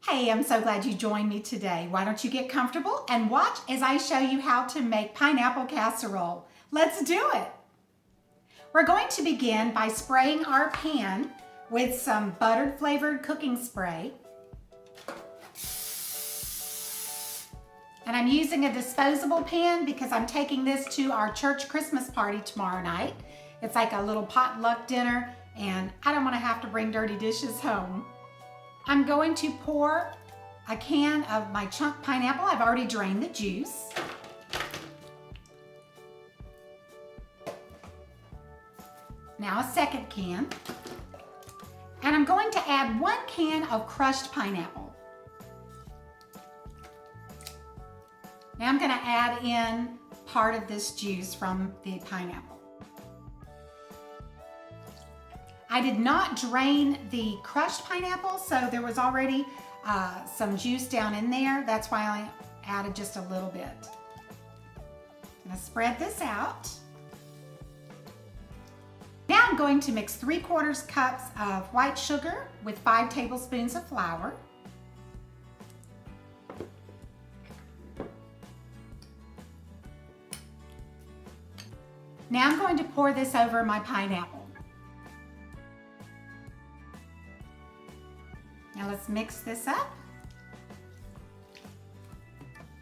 Hey, I'm so glad you joined me today. Why don't you get comfortable and watch as I show you how to make pineapple casserole. Let's do it. We're going to begin by spraying our pan with some buttered flavored cooking spray. And I'm using a disposable pan because I'm taking this to our church Christmas party tomorrow night. It's like a little potluck dinner and I don't want to have to bring dirty dishes home. I'm going to pour a can of my chunk pineapple. I've already drained the juice. Now a second can. And I'm going to add 1 can of crushed pineapple. Now I'm going to add in part of this juice from the pineapple. I did not drain the crushed pineapple, so there was already some juice down in there. That's why I added just a little bit. I'm going to spread this out. Now I'm going to mix 3/4 cups of white sugar with 5 tablespoons of flour. Now I'm going to pour this over my pineapple. Now let's mix this up.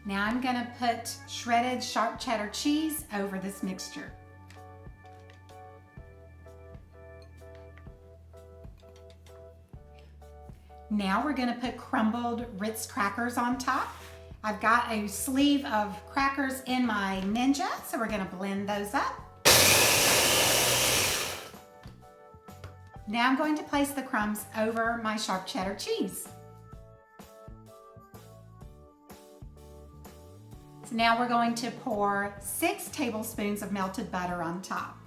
Now I'm going to put shredded sharp cheddar cheese over this mixture. Now we're going to put crumbled Ritz crackers on top. I've got a sleeve of crackers in my Ninja, so we're going to blend those up. Now I'm going to place the crumbs over my sharp cheddar cheese. So now we're going to pour 6 tablespoons of melted butter on top.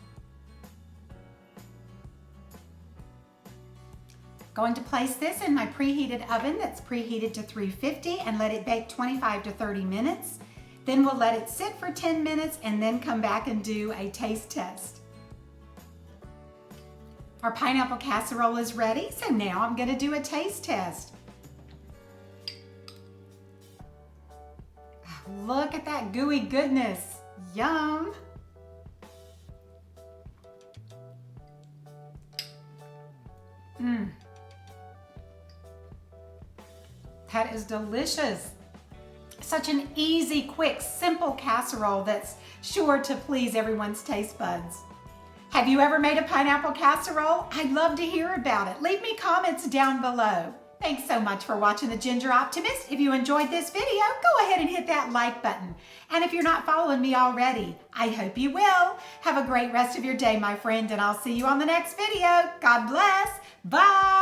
Going to place this in my preheated oven that's preheated to 350 and let it bake 25 to 30 minutes. Then we'll let it sit for 10 minutes and then come back and do a taste test. Our pineapple casserole is ready, so now I'm going to do a taste test. Look at that gooey goodness. Yum! That is delicious. Such an easy, quick, simple casserole that's sure to please everyone's taste buds. Have you ever made a pineapple casserole? I'd love to hear about it. Leave me comments down below. Thanks so much for watching the Ginger Optimist. If you enjoyed this video, go ahead and hit that like button. And if you're not following me already, I hope you will. Have a great rest of your day, my friend, and I'll see you on the next video. God bless. Bye.